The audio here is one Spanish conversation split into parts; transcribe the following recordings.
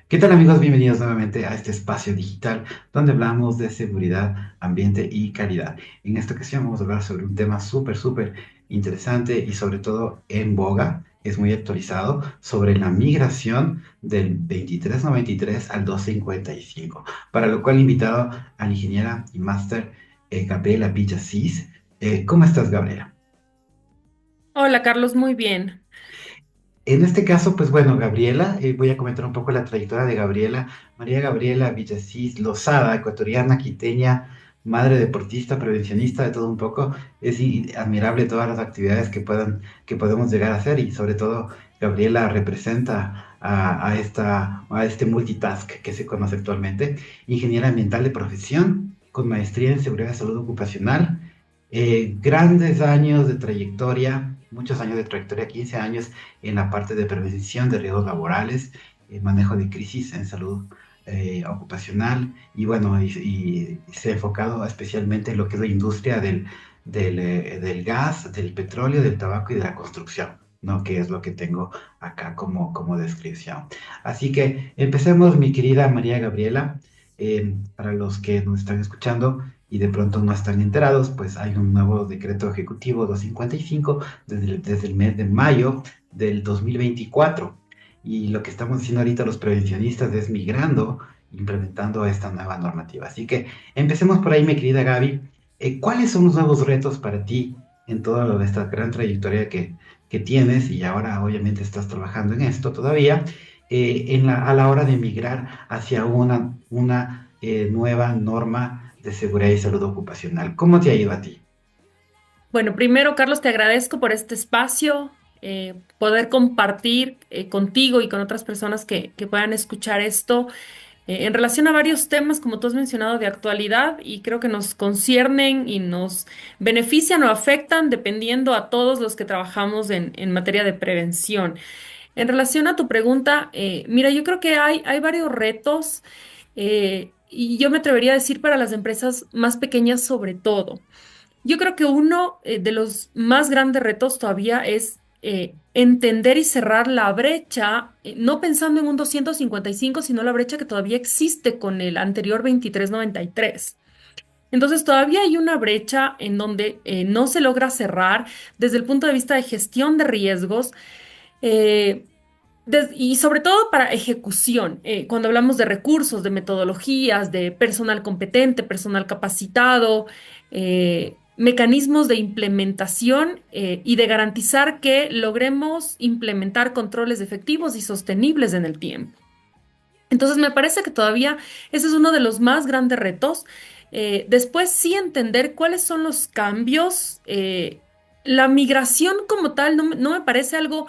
¿Qué tal amigos? Bienvenidos nuevamente a este espacio digital donde hablamos de seguridad, ambiente y calidad. En esta ocasión vamos a hablar sobre un tema súper interesante y sobre todo en boga, es muy actualizado, sobre la migración del 2393 al 255, para lo cual he invitado a la ingeniera y máster Gabriela Villasís. ¿Cómo estás, Gabriela? Hola Carlos, muy bien. En este caso, pues bueno, Gabriela, voy a comentar un poco la trayectoria de Gabriela, María Gabriela Villasís Lozada, ecuatoriana, quiteña, madre deportista, prevencionista, de todo un poco. Es admirable todas las actividades que podemos llegar a hacer y sobre todo Gabriela representa a este multitask que se conoce actualmente, ingeniera ambiental de profesión, con maestría en seguridad y salud ocupacional, grandes años de trayectoria, muchos años de trayectoria, 15 años en la parte de prevención de riesgos laborales, manejo de crisis en salud ocupacional y bueno, y se ha enfocado especialmente en lo que es la industria del gas, del petróleo, del tabaco y de la construcción, ¿no? Que es lo que tengo acá como descripción. Así que empecemos, mi querida María Gabriela. Para los que nos están escuchando y de pronto no están enterados, pues hay un nuevo decreto ejecutivo 255 desde el mes de mayo del 2024. Y lo que estamos haciendo ahorita los prevencionistas es migrando, implementando esta nueva normativa. Así que empecemos por ahí, mi querida Gaby. ¿Cuáles son los nuevos retos para ti en toda esta gran trayectoria que tienes y ahora obviamente estás trabajando en esto todavía, a la hora de migrar hacia una nueva norma de seguridad y salud ocupacional? ¿Cómo te ha ido a ti? Bueno, primero Carlos, te agradezco por este espacio, poder compartir contigo y con otras personas que puedan escuchar esto en relación a varios temas, como tú has mencionado, de actualidad y creo que nos conciernen y nos benefician o afectan dependiendo a todos los que trabajamos en materia de prevención. En relación a tu pregunta, mira, yo creo que hay varios retos y yo me atrevería a decir para las empresas más pequeñas sobre todo. Yo creo que uno de los más grandes retos todavía es entender y cerrar la brecha, no pensando en un 255, sino la brecha que todavía existe con el anterior 2393. Entonces, todavía hay una brecha en donde no se logra cerrar desde el punto de vista de gestión de riesgos. eh, y sobre todo para ejecución, cuando hablamos de recursos, de metodologías, de personal competente, personal capacitado, mecanismos de implementación y de garantizar que logremos implementar controles efectivos y sostenibles en el tiempo. Entonces, me parece que todavía ese es uno de los más grandes retos. Después, sí entender cuáles son los cambios. La migración como tal no me parece algo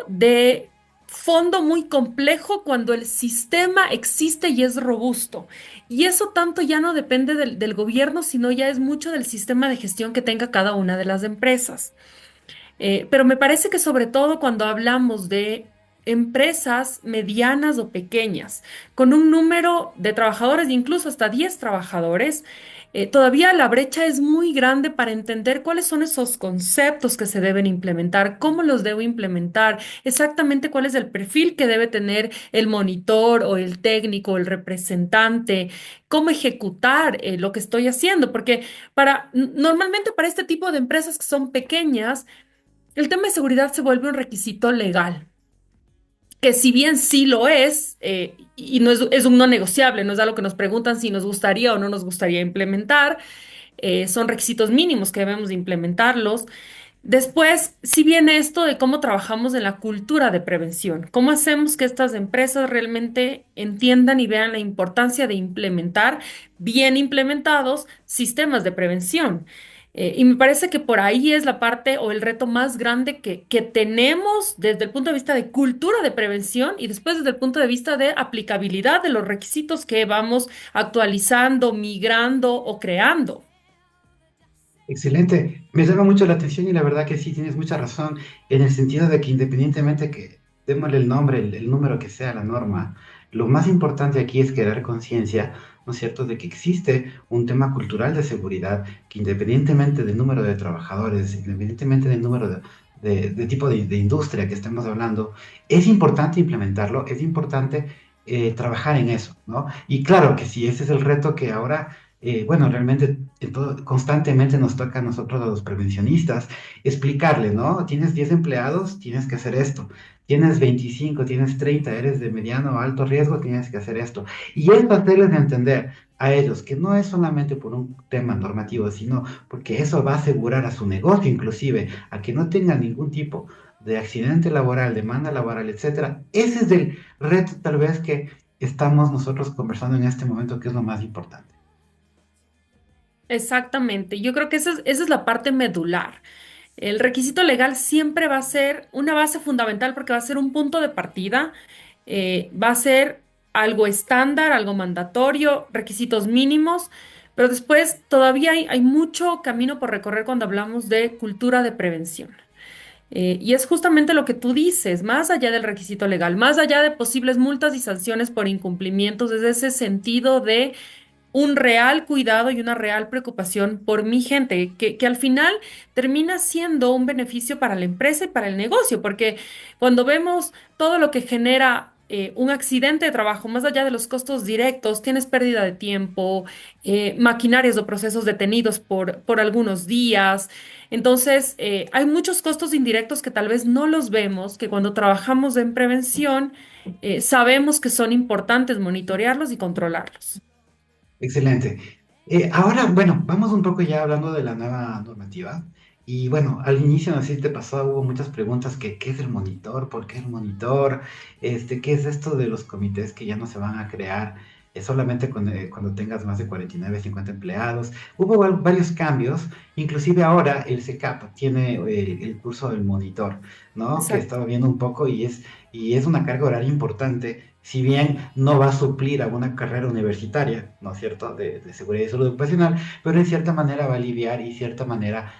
de fondo muy complejo cuando el sistema existe y es robusto. Y eso tanto ya no depende del gobierno, sino ya es mucho del sistema de gestión que tenga cada una de las empresas. Pero me parece que sobre todo cuando hablamos de empresas medianas o pequeñas, con un número de trabajadores, incluso hasta 10 trabajadores, todavía la brecha es muy grande para entender cuáles son esos conceptos que se deben implementar, cómo los debo implementar, exactamente cuál es el perfil que debe tener el monitor o el técnico o el representante, cómo ejecutar lo que estoy haciendo, porque normalmente para este tipo de empresas que son pequeñas, el tema de seguridad se vuelve un requisito legal, que si bien sí lo es, y no es un no negociable, no es algo que nos preguntan si nos gustaría o no nos gustaría implementar, son requisitos mínimos que debemos de implementarlos. Después, si viene esto de cómo trabajamos en la cultura de prevención, cómo hacemos que estas empresas realmente entiendan y vean la importancia de implementar bien implementados sistemas de prevención. Y me parece que por ahí es la parte o el reto más grande que tenemos desde el punto de vista de cultura de prevención y después desde el punto de vista de aplicabilidad de los requisitos que vamos actualizando, migrando o creando. Excelente, me llama mucho la atención y la verdad que sí, tienes mucha razón en el sentido de que independientemente que démosle el nombre, el número que sea la norma, lo más importante aquí es crear conciencia, ¿no es cierto?, de que existe un tema cultural de seguridad que independientemente del número de trabajadores, independientemente del número de tipo de industria que estemos hablando, es importante implementarlo, es importante trabajar en eso, ¿no? Y claro que si ese es el reto que ahora, bueno, realmente constantemente nos toca a nosotros, a los prevencionistas, explicarle, ¿no? Tienes 10 empleados, tienes que hacer esto. Tienes 25, tienes 30, eres de mediano o alto riesgo, tienes que hacer esto. Y esto hacerles entender a ellos que no es solamente por un tema normativo, sino porque eso va a asegurar a su negocio inclusive, a que no tengan ningún tipo de accidente laboral, demanda laboral, etcétera. Ese es el reto tal vez que estamos nosotros conversando en este momento, que es lo más importante. Exactamente. Yo creo que esa es la parte medular. El requisito legal siempre va a ser una base fundamental porque va a ser un punto de partida, va a ser algo estándar, algo mandatorio, requisitos mínimos, pero después todavía hay mucho camino por recorrer cuando hablamos de cultura de prevención. Y es justamente lo que tú dices, más allá del requisito legal, más allá de posibles multas y sanciones por incumplimientos, es ese sentido de un real cuidado y una real preocupación por mi gente, que al final termina siendo un beneficio para la empresa y para el negocio, porque cuando vemos todo lo que genera un accidente de trabajo, más allá de los costos directos, tienes pérdida de tiempo, maquinarias o procesos detenidos por algunos días. Entonces, hay muchos costos indirectos que tal vez no los vemos, que cuando trabajamos en prevención, sabemos que son importantes monitorearlos y controlarlos. Excelente. Ahora, bueno, vamos un poco ya hablando de la nueva normativa. Y bueno, al inicio, no sé si te pasó, hubo muchas preguntas que qué es el monitor, por qué el monitor, qué es esto de los comités que ya no se van a crear solamente cuando tengas más de 49, 50 empleados. Hubo varios cambios, inclusive ahora el SECAP tiene el curso del monitor, ¿no? Que Exacto. estaba viendo un poco y es una carga horaria importante, si bien no va a suplir a una carrera universitaria, ¿no es cierto?, de seguridad y salud ocupacional, pero en cierta manera va a aliviar y de cierta manera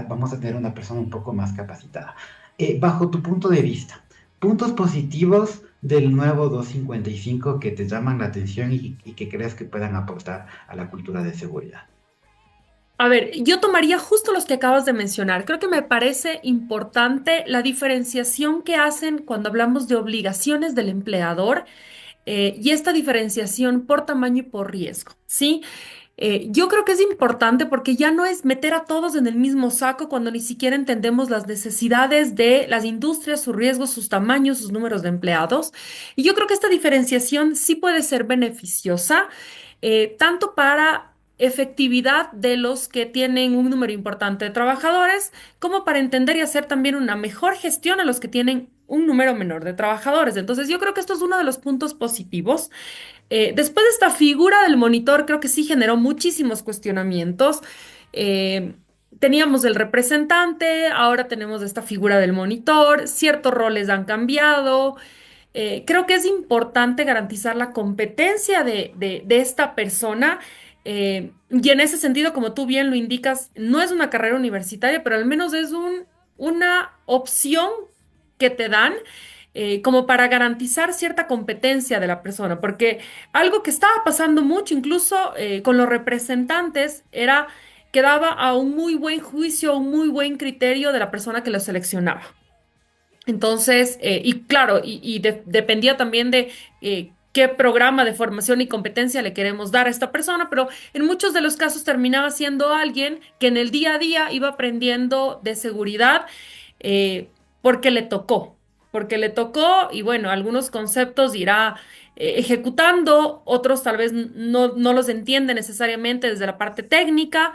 vamos a tener una persona un poco más capacitada. Bajo tu punto de vista, puntos positivos del nuevo 255 que te llaman la atención y que crees que puedan aportar a la cultura de seguridad. A ver, yo tomaría justo los que acabas de mencionar. Creo que me parece importante la diferenciación que hacen cuando hablamos de obligaciones del empleador y esta diferenciación por tamaño y por riesgo, ¿sí? Yo creo que es importante porque ya no es meter a todos en el mismo saco cuando ni siquiera entendemos las necesidades de las industrias, sus riesgos, sus tamaños, sus números de empleados. Y yo creo que esta diferenciación sí puede ser beneficiosa, tanto para efectividad de los que tienen un número importante de trabajadores, como para entender y hacer también una mejor gestión a los que tienen un número menor de trabajadores. Entonces, yo creo que esto es uno de los puntos positivos. Después de esta figura del monitor, creo que sí generó muchísimos cuestionamientos. Eh, Teníamos el representante, ahora tenemos esta figura del monitor, ciertos roles han cambiado. Creo que es importante garantizar la competencia de esta persona. Y en ese sentido, como tú bien lo indicas, no es una carrera universitaria, pero al menos es una opción que te dan como para garantizar cierta competencia de la persona, porque algo que estaba pasando mucho, incluso con los representantes, era que daba a un muy buen juicio, a un muy buen criterio de la persona que lo seleccionaba. Entonces, y claro, dependía también de qué programa de formación y competencia le queremos dar a esta persona, pero en muchos de los casos terminaba siendo alguien que en el día a día iba aprendiendo de seguridad eh, porque le tocó, porque le tocó y bueno, algunos conceptos irá ejecutando, otros tal vez no los entiende necesariamente desde la parte técnica.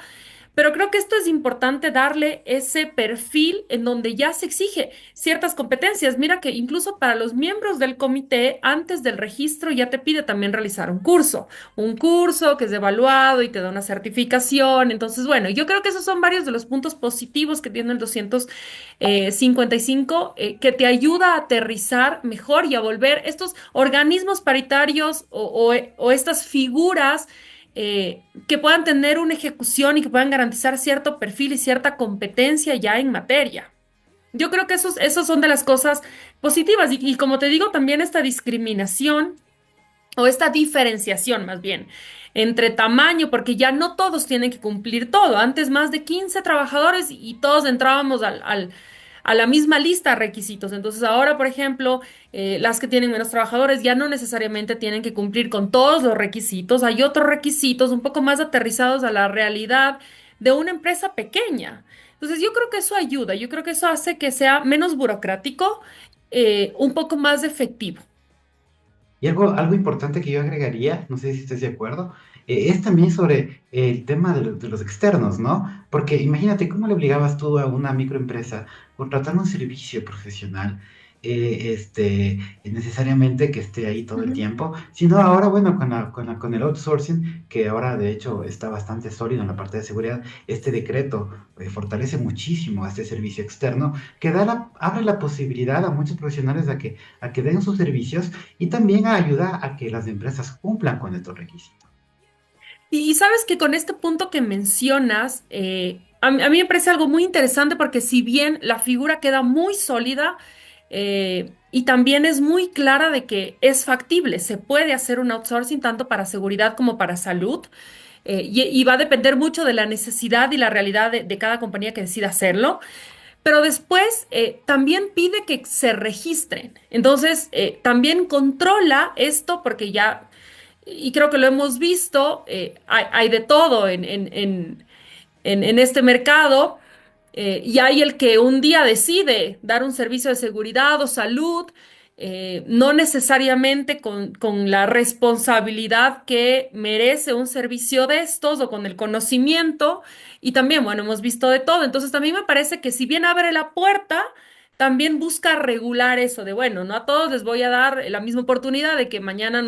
Pero creo que esto es importante darle ese perfil en donde ya se exige ciertas competencias. Mira que incluso para los miembros del comité, antes del registro ya te pide también realizar un curso que es evaluado y te da una certificación. Entonces, bueno, yo creo que esos son varios de los puntos positivos que tiene el 255, que te ayuda a aterrizar mejor y a volver estos organismos paritarios o estas figuras que puedan tener una ejecución y que puedan garantizar cierto perfil y cierta competencia ya en materia. Yo creo que esos son de las cosas positivas y como te digo, también esta discriminación o esta diferenciación más bien entre tamaño, porque ya no todos tienen que cumplir todo. Antes más de 15 trabajadores y todos entrábamos a la misma lista de requisitos. Entonces ahora, por ejemplo, las que tienen menos trabajadores ya no necesariamente tienen que cumplir con todos los requisitos. Hay otros requisitos un poco más aterrizados a la realidad de una empresa pequeña. Entonces yo creo que eso ayuda, yo creo que eso hace que sea menos burocrático, un poco más efectivo. Y algo importante que yo agregaría, no sé si estás de acuerdo, es también sobre el tema de los externos, ¿no? Porque imagínate cómo le obligabas tú a una microempresa contratar un servicio profesional, necesariamente que esté ahí todo el Ujú. tiempo, sino ahora, bueno, con el outsourcing, que ahora de hecho está bastante sólido en la parte de seguridad, este decreto fortalece muchísimo a este servicio externo, que abre la posibilidad a muchos profesionales a que den sus servicios y también ayuda a que las empresas cumplan con estos requisitos. Y sabes que con este punto que mencionas, a mí me parece algo muy interesante porque si bien la figura queda muy sólida y también es muy clara de que es factible, se puede hacer un outsourcing tanto para seguridad como para salud, y va a depender mucho de la necesidad y la realidad de cada compañía que decida hacerlo. Pero después también pide que se registren. Entonces, también controla esto porque ya, y creo que lo hemos visto, hay de todo en este mercado, y hay el que un día decide dar un servicio de seguridad o salud, no necesariamente con la responsabilidad que merece un servicio de estos o con el conocimiento. Y también, bueno, hemos visto de todo. Entonces, también me parece que si bien abre la puerta, también busca regular eso de, bueno, no a todos les voy a dar la misma oportunidad de que mañana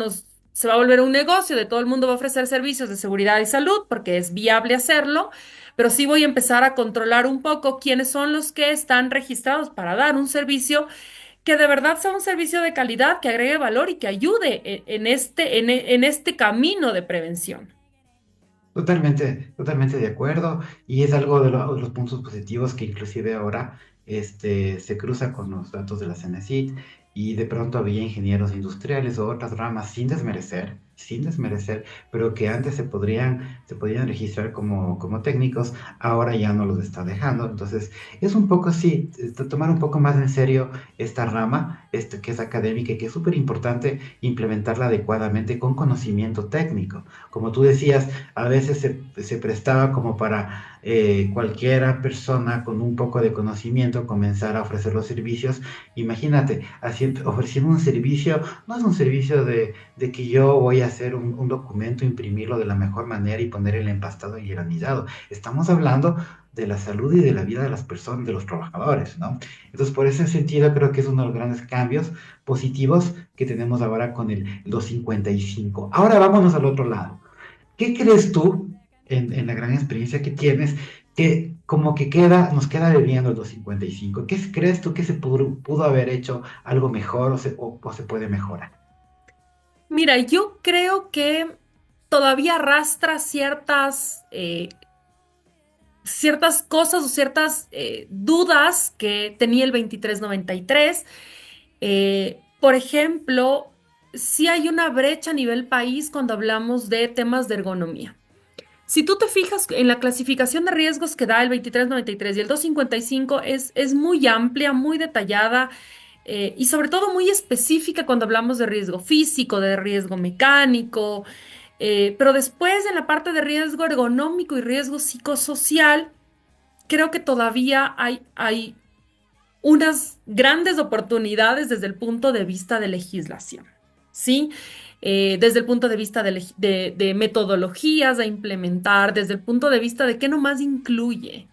se va a volver un negocio, de todo el mundo va a ofrecer servicios de seguridad y salud porque es viable hacerlo, pero sí voy a empezar a controlar un poco quiénes son los que están registrados para dar un servicio que de verdad sea un servicio de calidad, que agregue valor y que ayude en este camino de prevención. Totalmente, totalmente de acuerdo. Y es algo de los puntos positivos que inclusive ahora se cruza con los datos de la CENESID y de pronto había ingenieros industriales o otras ramas sin desmerecer, pero que antes se podían registrar como técnicos, ahora ya no los está dejando. Entonces, es un poco así, tomar un poco más en serio esta rama, que es académica y que es súper importante implementarla adecuadamente con conocimiento técnico. Como tú decías, a veces se prestaba como para cualquiera persona con un poco de conocimiento comenzar a ofrecer los servicios. Imagínate, ofreciendo un servicio, no es un servicio de que yo voy a hacer un documento, imprimirlo de la mejor manera y poner el empastado y el anillado. Estamos hablando de la salud y de la vida de las personas, de los trabajadores, ¿no? Entonces, por ese sentido, creo que es uno de los grandes cambios positivos que tenemos ahora con el 255. Ahora vámonos al otro lado. ¿Qué crees tú, en la gran experiencia que tienes, que como que nos queda debiendo el 255? ¿Qué crees tú que se pudo haber hecho algo mejor o se puede mejorar? Mira, yo creo que todavía arrastra ciertas cosas o ciertas dudas que tenía el 2393. Por ejemplo, si hay una brecha a nivel país cuando hablamos de temas de ergonomía. Si tú te fijas en la clasificación de riesgos que da el 2393 y el 255 es muy amplia, muy detallada, y sobre todo muy específica cuando hablamos de riesgo físico, de riesgo mecánico, pero después en la parte de riesgo ergonómico y riesgo psicosocial, creo que todavía hay unas grandes oportunidades desde el punto de vista de legislación, ¿sí? Desde el punto de vista de metodologías a implementar, desde el punto de vista de qué nomás incluye.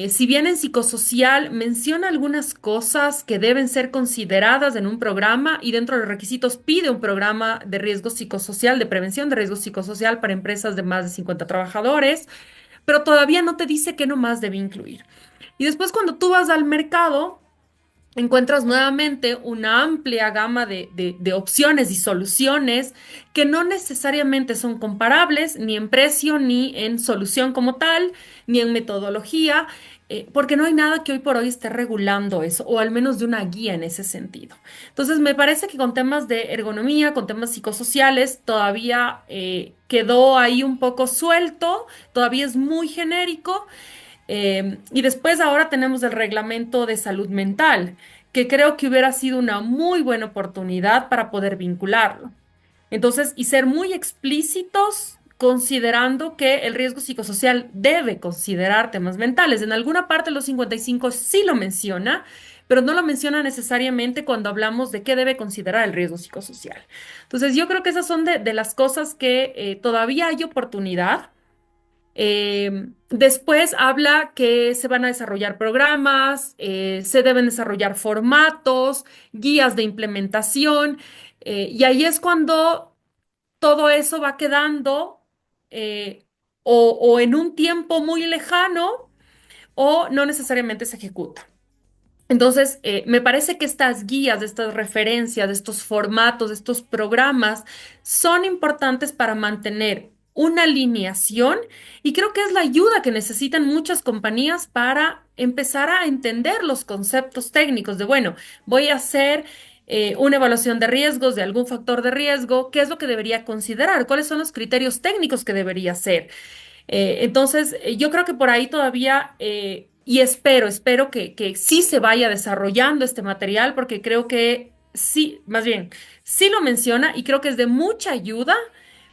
Si bien en psicosocial menciona algunas cosas que deben ser consideradas en un programa y dentro de los requisitos pide un programa de riesgo psicosocial, de prevención de riesgo psicosocial para empresas de más de 50 trabajadores, pero todavía no te dice qué nomás debe incluir. Y después cuando tú vas al mercado, encuentras nuevamente una amplia gama de opciones y soluciones que no necesariamente son comparables ni en precio, ni en solución como tal, ni en metodología, porque no hay nada que hoy por hoy esté regulando eso, o al menos de una guía en ese sentido. Entonces, me parece que con temas de ergonomía, con temas psicosociales, todavía quedó ahí un poco suelto, todavía es muy genérico. Y después ahora tenemos el reglamento de salud mental, que creo que hubiera sido una muy buena oportunidad para poder vincularlo. Entonces, y ser muy explícitos considerando que el riesgo psicosocial debe considerar temas mentales. En alguna parte los 55 sí lo menciona, pero no lo menciona necesariamente cuando hablamos de qué debe considerar el riesgo psicosocial. Entonces, yo creo que esas son de las cosas que todavía hay oportunidad. Después habla que se van a desarrollar programas, se deben desarrollar formatos, guías de implementación, y ahí es cuando todo eso va quedando eh, o en un tiempo muy lejano o no necesariamente se ejecuta. Entonces, me parece que estas guías, estas referencias, estos formatos, estos programas son importantes para mantener una alineación y creo que es la ayuda que necesitan muchas compañías para empezar a entender los conceptos técnicos de, bueno, voy a hacer una evaluación de riesgos, de algún factor de riesgo, ¿qué es lo que debería considerar? ¿Cuáles son los criterios técnicos que debería hacer? Yo creo que por ahí todavía, y espero que sí se vaya desarrollando este material, porque creo que sí, más bien, sí lo menciona y creo que es de mucha ayuda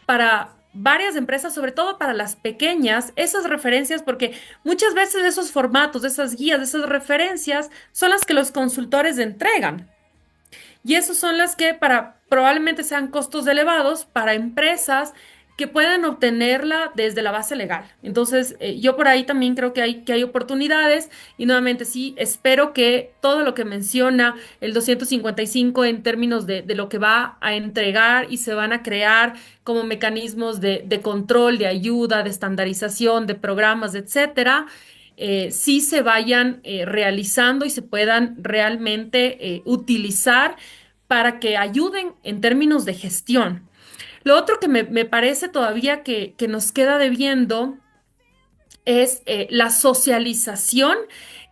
para varias empresas, sobre todo para las pequeñas, esas referencias, porque muchas veces esos formatos, esas guías, esas referencias son las que los consultores entregan. Y esos son las que para probablemente sean costos elevados para empresas que pueden obtenerla desde la base legal. Entonces, yo por ahí también creo que hay oportunidades y nuevamente sí, espero que todo lo que menciona el 255 en términos de lo que va a entregar y se van a crear como mecanismos de control, de ayuda, de estandarización, de programas, etcétera, sí se vayan realizando y se puedan realmente utilizar para que ayuden en términos de gestión. Lo otro que me parece todavía que nos queda debiendo es la socialización.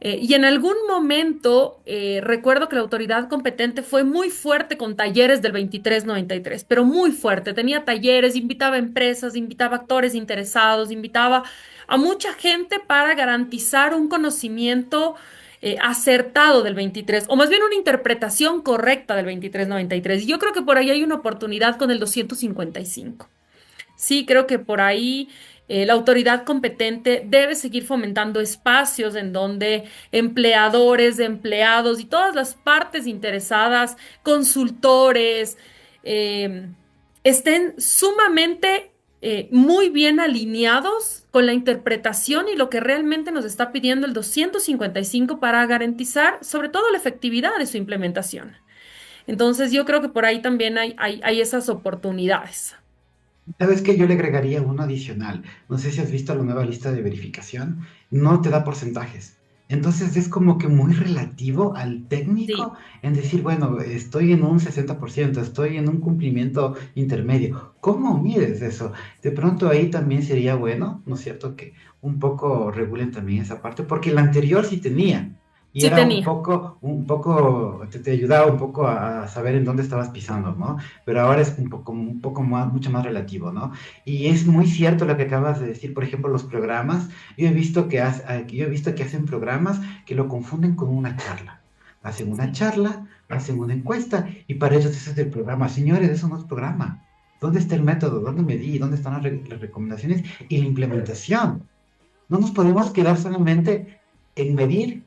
Y en algún momento recuerdo que la autoridad competente fue muy fuerte con talleres del 2393, pero muy fuerte. Tenía talleres, invitaba a empresas, invitaba a actores interesados, invitaba a mucha gente para garantizar un conocimiento acertado del 23, o más bien una interpretación correcta del 2393. Y yo creo que por ahí hay una oportunidad con el 255. Sí, creo que por ahí la autoridad competente debe seguir fomentando espacios en donde empleadores, empleados y todas las partes interesadas, consultores, eh, estén sumamente muy bien alineados con la interpretación y lo que realmente nos está pidiendo el 255 para garantizar sobre todo la efectividad de su implementación. Entonces, yo creo que por ahí también hay esas oportunidades. ¿Sabes qué? Yo le agregaría uno adicional. No sé si has visto la nueva lista de verificación. No te da porcentajes. Entonces es como que muy relativo al técnico Sí. en decir, bueno, estoy en un 60%, estoy en un cumplimiento intermedio. ¿Cómo mides eso? De pronto ahí también sería bueno, ¿no es cierto? Que un poco regulen también esa parte, porque el anterior sí tenía. Y Sí era tenía. te ayudaba un poco a saber en dónde estabas pisando, ¿no? Pero ahora es un poco más, mucho más relativo, ¿no? Y es muy cierto lo que acabas de decir, por ejemplo, los programas. Yo he visto que hacen programas que lo confunden con una charla. Hacen una Sí. charla, hacen una encuesta y para ellos ese es el programa. Señores, eso no es programa. ¿Dónde está el método? ¿Dónde medí? ¿Dónde están las recomendaciones y la implementación? No nos podemos quedar solamente en medir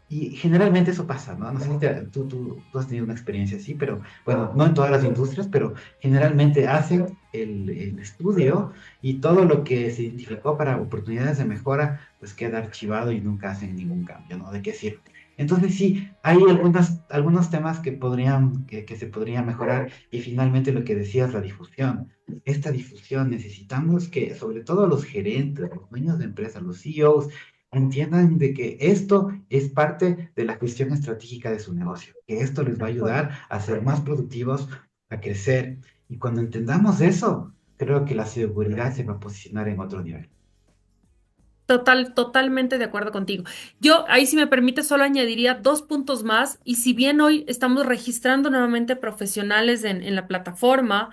y generalmente eso pasa, ¿no? No sé si tú has tenido una experiencia así, pero bueno, no en todas las industrias, pero generalmente hacen el estudio y todo lo que se identificó para oportunidades de mejora, pues queda archivado y nunca hacen ningún cambio, ¿no? ¿De qué sirve? Entonces sí, hay algunos temas que se podrían mejorar y finalmente lo que decías, la difusión. Esta difusión necesitamos que sobre todo los gerentes, los dueños de empresas, los CEOs, entiendan de que esto es parte de la gestión estratégica de su negocio, que esto les va a ayudar a ser más productivos, a crecer. Y cuando entendamos eso, creo que la seguridad se va a posicionar en otro nivel. Totalmente de acuerdo contigo. Yo ahí, si me permite, solo añadiría dos puntos más. Y si bien hoy estamos registrando nuevamente profesionales en la plataforma,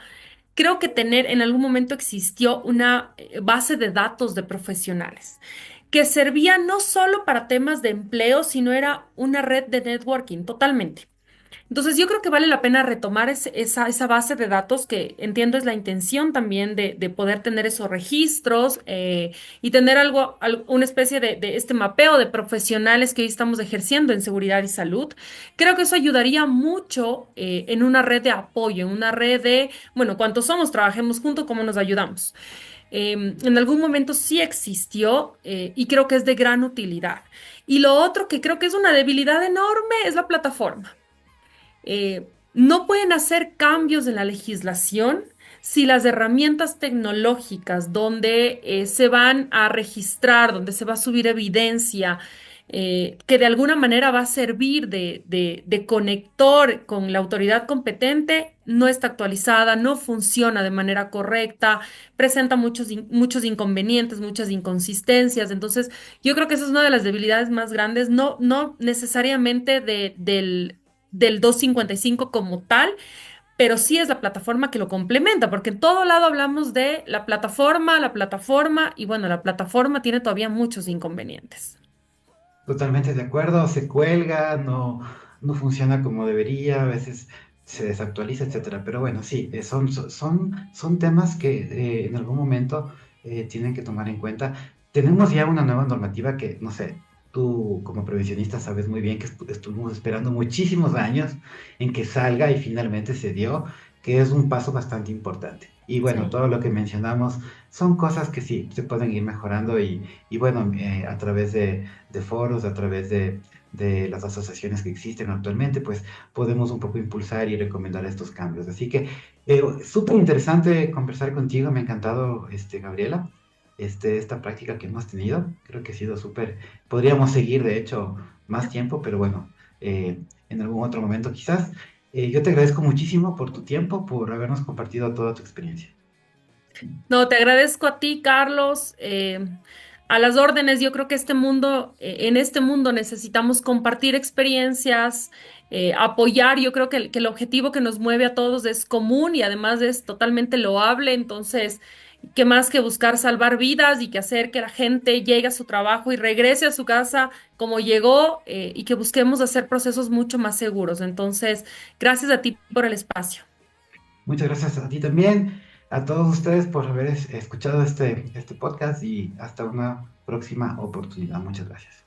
creo que tener en algún momento existió una base de datos de profesionales que servía no solo para temas de empleo, sino era una red de networking totalmente. Entonces, yo creo que vale la pena retomar esa base de datos que entiendo es la intención también de poder tener esos registros y tener una especie de este mapeo de profesionales que hoy estamos ejerciendo en seguridad y salud. Creo que eso ayudaría mucho en una red de apoyo, en una red de, bueno, cuántos somos, trabajemos juntos, cómo nos ayudamos. En algún momento sí existió y creo que es de gran utilidad. Y lo otro que creo que es una debilidad enorme es la plataforma. No pueden hacer cambios en la legislación si las herramientas tecnológicas donde se van a registrar, donde se va a subir evidencia, que de alguna manera va a servir de conector con la autoridad competente, no está actualizada, no funciona de manera correcta, presenta muchos inconvenientes, muchas inconsistencias. Entonces, yo creo que esa es una de las debilidades más grandes, no necesariamente del 255 como tal, pero sí es la plataforma que lo complementa, porque en todo lado hablamos de la plataforma, y bueno, la plataforma tiene todavía muchos inconvenientes. Totalmente de acuerdo, se cuelga, no funciona como debería, a veces se desactualiza, etcétera. Pero bueno, sí, son temas que en algún momento tienen que tomar en cuenta. Tenemos ya una nueva normativa que, no sé, tú como previsionista sabes muy bien que estuvimos esperando muchísimos años en que salga y finalmente se dio, que es un paso bastante importante. Y bueno, Sí. todo lo que mencionamos son cosas que sí, se pueden ir mejorando y bueno, a través de foros, a través de las asociaciones que existen actualmente, pues podemos un poco impulsar y recomendar estos cambios. Así que súper interesante conversar contigo, me ha encantado, Gabriela, esta práctica que hemos tenido. Creo que ha sido súper, podríamos seguir de hecho más tiempo, pero bueno, en algún otro momento quizás. Yo te agradezco muchísimo por tu tiempo, por habernos compartido toda tu experiencia. No, te agradezco a ti, Carlos. A las órdenes, yo creo que en este mundo necesitamos compartir experiencias, apoyar. Yo creo que el objetivo que nos mueve a todos es común y además es totalmente loable. Entonces, ¿qué más que buscar salvar vidas y que hacer que la gente llegue a su trabajo y regrese a su casa como llegó, y que busquemos hacer procesos mucho más seguros? Entonces, gracias a ti por el espacio. Muchas gracias a ti también, a todos ustedes por haber escuchado este podcast y hasta una próxima oportunidad. Muchas gracias.